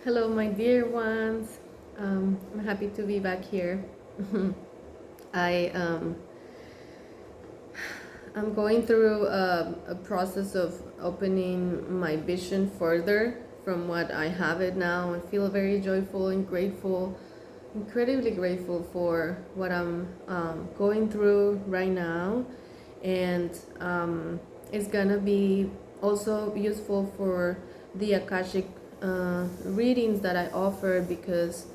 Hello, my dear ones. I'm happy to be back here. I I'm going through a process of opening my vision further from what I have it now. I feel very joyful and grateful, incredibly grateful for what I'm going through right now, and it's gonna be also useful for the Akashic readings that I offer because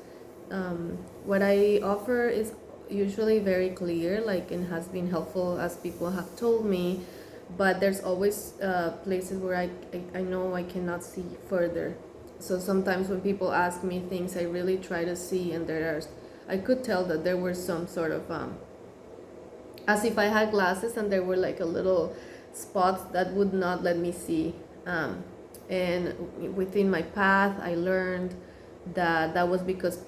what I offer is usually very clear, like, and has been helpful as people have told me, but there's always places where I know I cannot see further. So sometimes when people ask me things, I really try to see, and I could tell that there were some sort of as if I had glasses and there were like a little spots that would not let me see. And within my path, I learned that that was because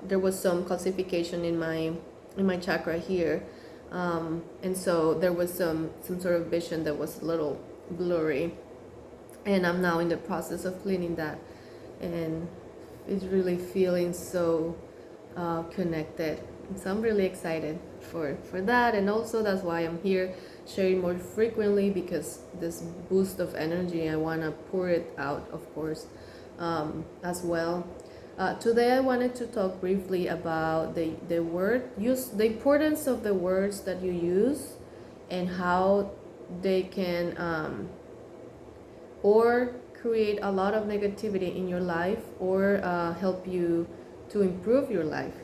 there was some calcification in my chakra here, and so there was some sort of vision that was a little blurry, and I'm now in the process of cleaning that, and it's really feeling so connected. So I'm really excited for that, and also that's why I'm here sharing more frequently, because this boost of energy I want to pour it out, of course, as well. Today I wanted to talk briefly about the importance of the words that you use, and how they can or create a lot of negativity in your life, or help you to improve your life.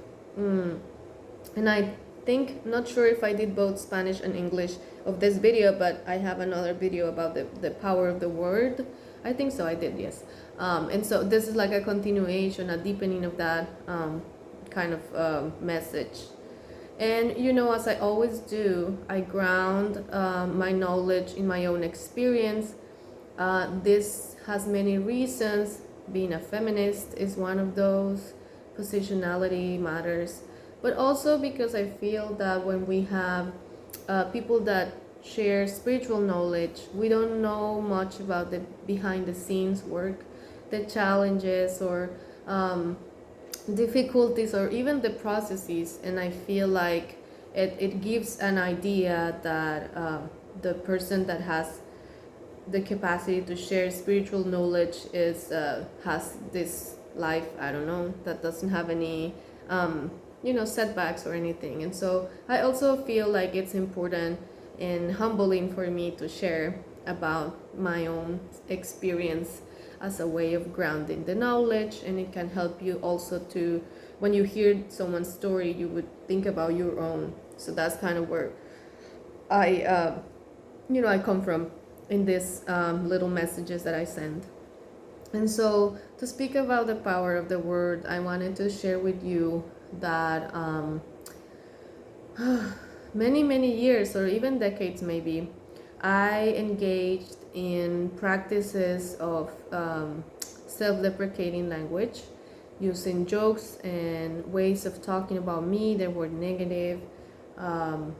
And I think, not sure if I did both Spanish and English of this video, but I have another video about the power of the word. I think so, I did, yes. And so this is like a continuation, a deepening of that kind of message. And as I always do, I ground my knowledge in my own experience. This has many reasons. Being a feminist is one of those. Positionality matters. But also because I feel that when we have people that share spiritual knowledge, we don't know much about the behind the scenes work, the challenges, or difficulties, or even the processes. And I feel like it gives an idea that the person that has the capacity to share spiritual knowledge has this life, I don't know, that doesn't have any setbacks or anything. And so I also feel like it's important and humbling for me to share about my own experience as a way of grounding the knowledge. And it can help you also to, when you hear someone's story, you would think about your own. So that's kind of where I come from in these little messages that I send. And so, to speak about the power of the word, I wanted to share with you that many, many years, or even decades maybe, I engaged in practices of self-deprecating language, using jokes and ways of talking about me that were negative. And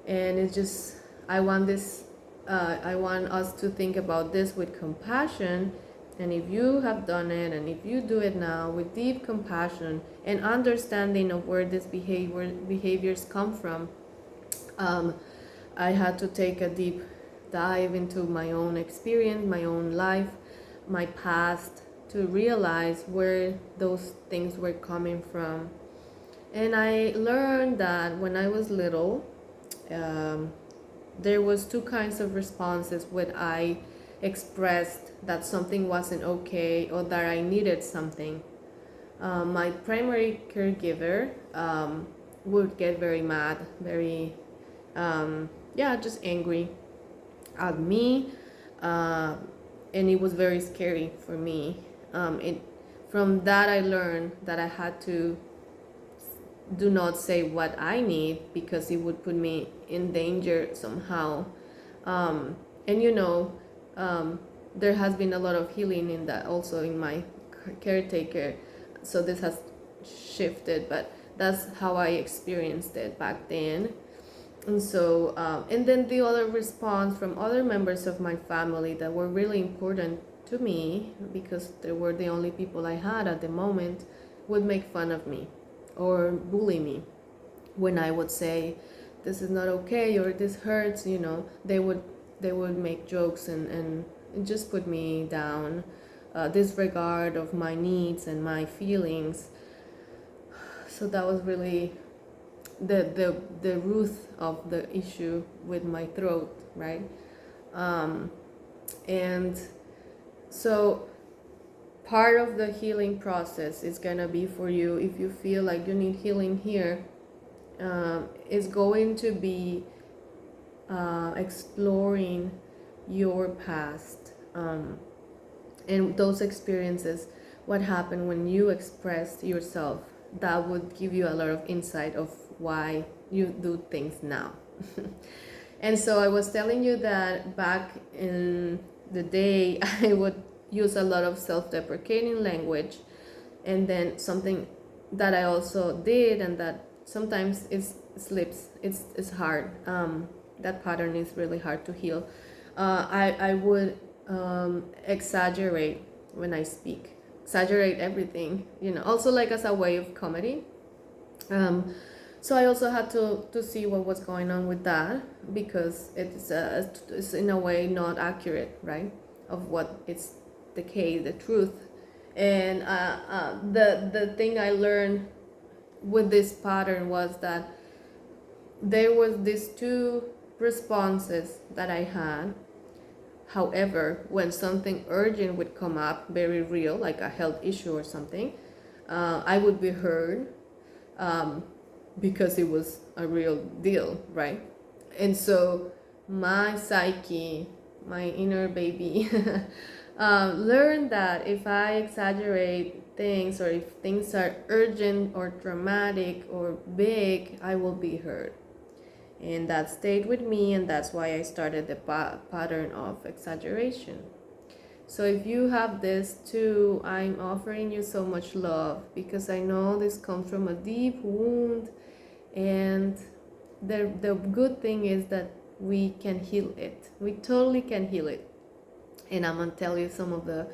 it's just, I want us to think about this with compassion. And if you have done it, and if you do it now with deep compassion and understanding of where these behaviors come from, I had to take a deep dive into my own experience, my own life, my past, to realize where those things were coming from. And I learned that when I was little, there was two kinds of responses when I expressed that something wasn't okay, or that I needed something. My primary caregiver would get very mad, very just angry at me, and it was very scary for me. From that I learned that I had to do not say what I need, because it would put me in danger somehow. And there has been a lot of healing in that also in my caretaker. So this has shifted, but that's how I experienced it back then. And so, and then the other response from other members of my family that were really important to me, because they were the only people I had at the moment, would make fun of me or bully me when I would say this is not okay or this hurts. They would make jokes and just put me down, disregard of my needs and my feelings. So that was really the root of the issue with my throat, right? And so part of the healing process is gonna be for you, if you feel like you need healing here, is going to be exploring your past, and those experiences, what happened when you expressed yourself. That would give you a lot of insight of why you do things now. And so I was telling you that back in the day, I would use a lot of self-deprecating language, and then something that I also did, and that sometimes it slips, it's hard, that pattern is really hard to heal. I would exaggerate when I speak, exaggerate everything, also like as a way of comedy. So I also had to see what was going on with that, because it's in a way not accurate, right, of what is the case, the truth. And the thing I learned with this pattern was that there was these two responses that I had. However, when something urgent would come up, very real, like a health issue or something, I would be heard, because it was a real deal, right? And so my psyche, my inner baby, learned that if I exaggerate things, or if things are urgent or dramatic or big, I will be heard. And that stayed with me, and that's why I started the pattern of exaggeration. So if you have this too, I'm offering you so much love, because I know this comes from a deep wound, and the good thing is that we can heal it. We totally can heal it. And I'm gonna tell you some of the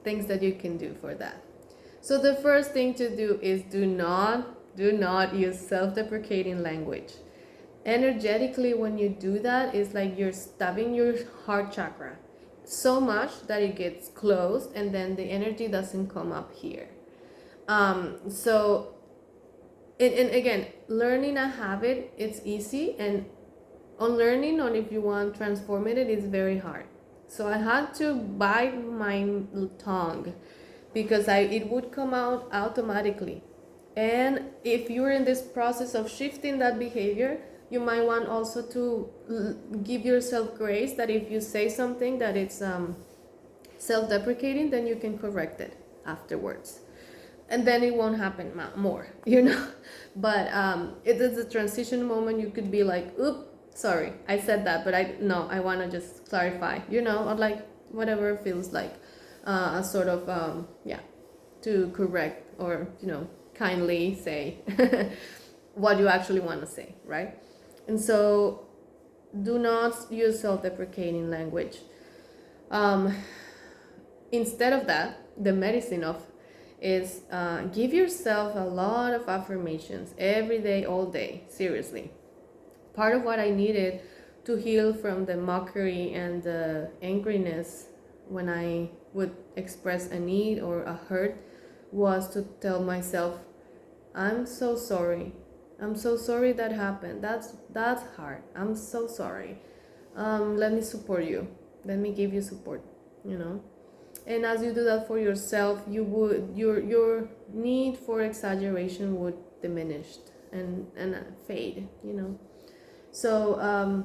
things that you can do for that. So the first thing to do is do not use self-deprecating language. Energetically, when you do that, it's like you're stabbing your heart chakra so much that it gets closed, and then the energy doesn't come up here. So and again, learning a habit, it's easy, and unlearning, or if you want transform it, is very hard. So I had to bite my tongue, because it would come out automatically. And if you're in this process of shifting that behavior, you might want also to give yourself grace, that if you say something that it's self-deprecating, then you can correct it afterwards, and then it won't happen more. But it is a transition moment. You could be like, oop, sorry, I said that, but I want to just clarify, or like whatever feels like a sort of to correct, or kindly say what you actually want to say, right? And so do not use self-deprecating language. Instead of that, the medicine of is give yourself a lot of affirmations every day, all day, seriously. Part of what I needed to heal from the mockery and the angriness when I would express a need or a hurt was to tell myself, I'm so sorry. I'm so sorry that happened. That's hard. I'm so sorry. Let me support you. Let me give you support, And as you do that for yourself, your need for exaggeration would diminish and fade, So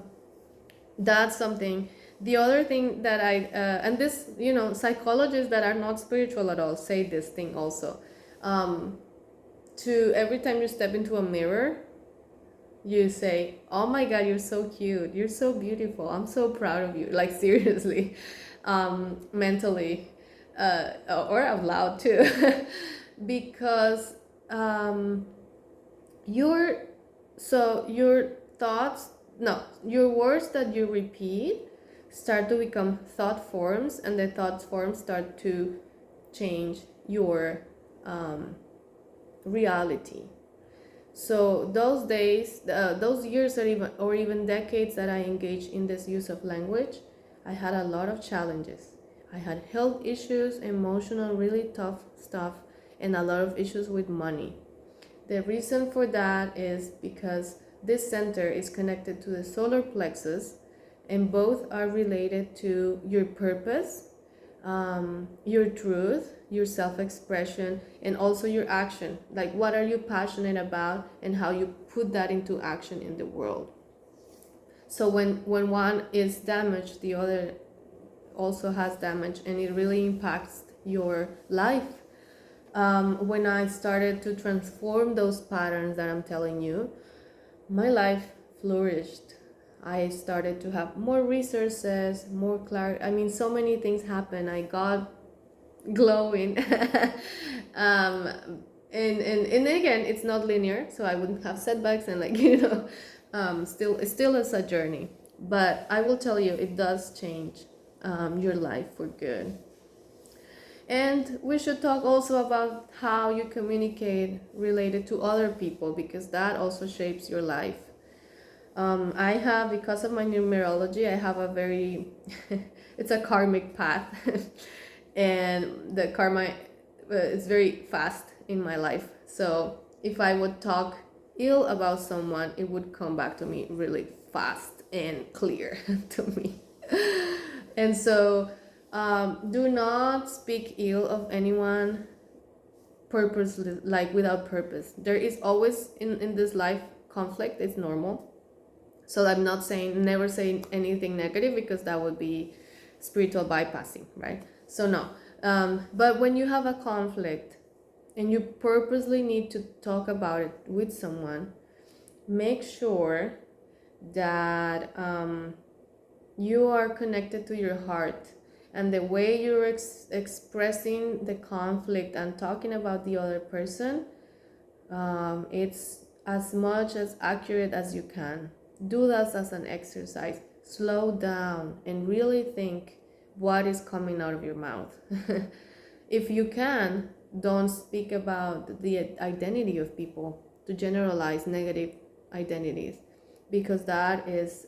that's something. The other thing that and this, psychologists that are not spiritual at all say this thing also. To every time you step into a mirror, you say, oh my God, you're so cute. You're so beautiful. I'm so proud of you. Like, seriously, mentally, or out loud too. Because your thoughts, no, your words that you repeat start to become thought forms, and the thought forms start to change your reality. So those days, those years, or even decades that I engaged in this use of language, I had a lot of challenges. I had health issues, emotional, really tough stuff, and a lot of issues with money. The reason for that is because this center is connected to the solar plexus, and both are related to your purpose, your truth, your self-expression, and also your action. Like, what are you passionate about and how you put that into action in the world. So when one is damaged, the other also has damage, and it really impacts your life. When I started to transform those patterns that I'm telling you, my life flourished. I started to have more resources, more clarity. I mean, so many things happened. I got glowing. um, and again, it's not linear, so I wouldn't have setbacks and like, it still is a journey. But I will tell you, it does change your life for good. And we should talk also about how you communicate related to other people, because that also shapes your life. I have, because of my numerology, I have a very, it's a karmic path. And the karma is very fast in my life. So if I would talk ill about someone, it would come back to me really fast and clear to me. And so do not speak ill of anyone purposely, like without purpose. There is always in this life conflict. It's normal. So I'm not saying, never saying anything negative, because that would be spiritual bypassing, right? So no. But when you have a conflict and you purposely need to talk about it with someone, make sure that you are connected to your heart, and the way you're expressing the conflict and talking about the other person, it's as much as accurate as you can. Do that as an exercise. Slow down and really think what is coming out of your mouth. If you can, don't speak about the identity of people, to generalize negative identities, because that is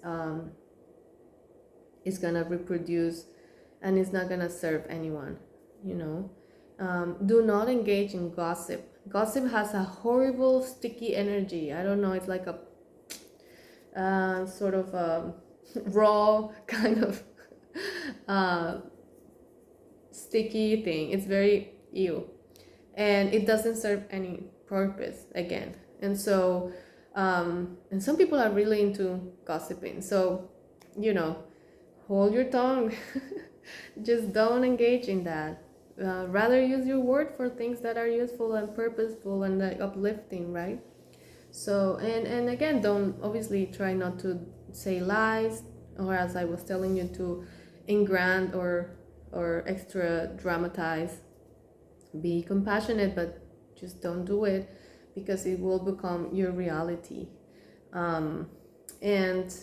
gonna reproduce, and it's not gonna serve anyone. Do not engage in gossip. Gossip has a horrible sticky energy. I don't know, it's like a sort of a raw kind of sticky thing. It's very ew, and it doesn't serve any purpose again. And so and some people are really into gossiping, so hold your tongue. Just don't engage in that. Rather use your word for things that are useful and purposeful and uplifting, right? So and again, don't, obviously, try not to say lies, or, as I was telling you, to engrand or extra dramatize. Be compassionate, but just don't do it, because it will become your reality. And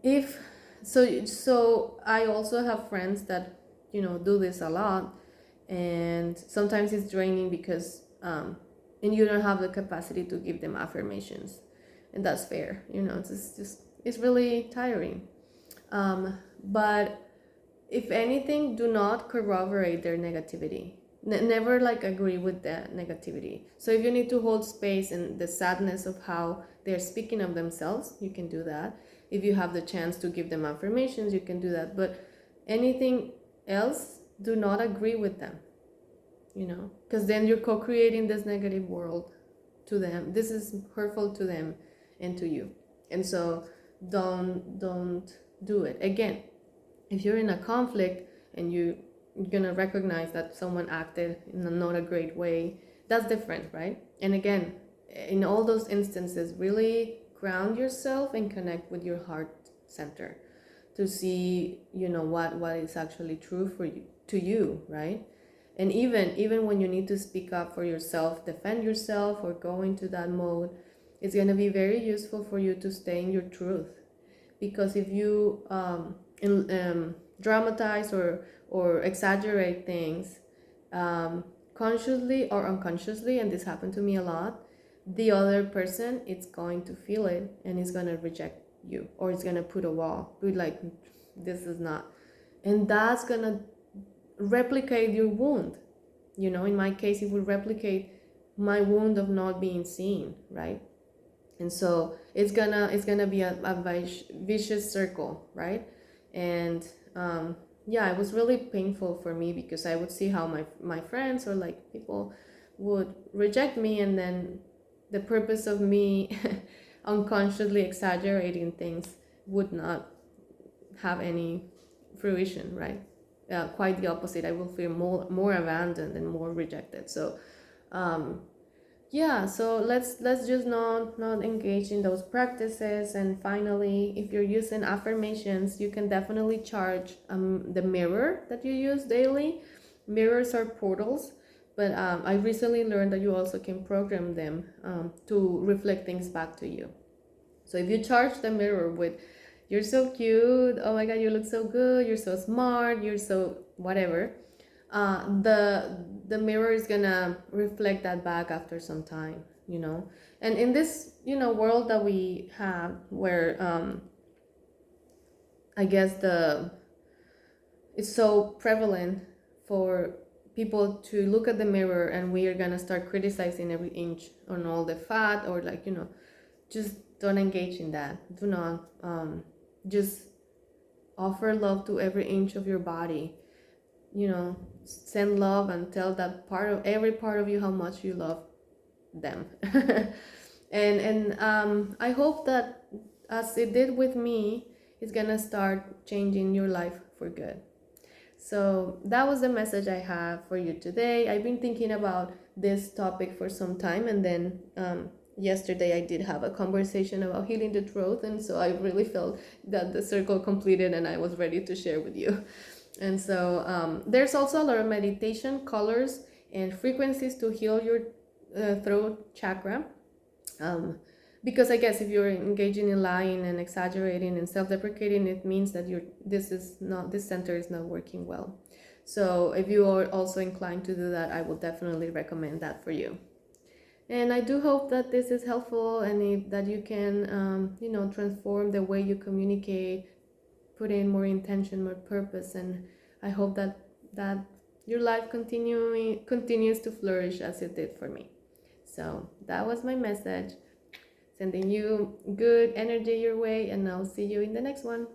if so I also have friends that do this a lot, and sometimes it's draining, because and you don't have the capacity to give them affirmations, and that's fair. It's really tiring. But if anything, do not corroborate their negativity. Never agree with that negativity. So if you need to hold space in the sadness of how they're speaking of themselves, you can do that. If you have the chance to give them affirmations, you can do that. But anything else, do not agree with them, because then you're co-creating this negative world to them. This is hurtful to them and to you. And so don't do it. Again, if you're in a conflict and you're gonna recognize that someone acted in not a great way, that's different, right? And again, in all those instances, really ground yourself and connect with your heart center to see what is actually true for you, to you, right? And even when you need to speak up for yourself, defend yourself, or go into that mode, it's going to be very useful for you to stay in your truth, because if you dramatize or exaggerate things, consciously or unconsciously, and this happened to me a lot, the other person is going to feel it and is going to reject you, or it's going to put a wall, be like, this is not, and that's going to replicate your wound. In my case, it would replicate my wound of not being seen, right? And so it's gonna be a vicious circle, right? And yeah, it was really painful for me, because I would see how my friends or like people would reject me, and then the purpose of me unconsciously exaggerating things would not have any fruition, right? Quite the opposite. I will feel more abandoned and more rejected. So yeah, so let's just not engage in those practices. And finally, if you're using affirmations, you can definitely charge the mirror that you use daily. Mirrors are portals, but I recently learned that you also can program them to reflect things back to you. So if you charge the mirror with, you're so cute, oh my god, you look so good, you're so smart, you're so whatever, the mirror is gonna reflect that back after some time. And in this world that we have, where I guess it's so prevalent for people to look at the mirror, and we are gonna start criticizing every inch on all the fat, or like just don't engage in that. Do not just offer love to every inch of your body. Send love and tell that every part of you how much you love them. and I hope that, as it did with me, it's gonna start changing your life for good. So that was the message I have for you today. I've been thinking about this topic for some time, and then yesterday I did have a conversation about healing the throat, and so I really felt that the circle completed and I was ready to share with you. And so there's also a lot of meditation, colors, and frequencies to heal your throat chakra. Because I guess if you're engaging in lying and exaggerating and self-deprecating, it means that this center is not working well. So if you are also inclined to do that, I will definitely recommend that for you. And I do hope that this is helpful, and that you can transform the way you communicate, put in more intention, more purpose, and I hope that your life continues to flourish as it did for me. So that was my message. Sending you good energy your way, and I'll see you in the next one.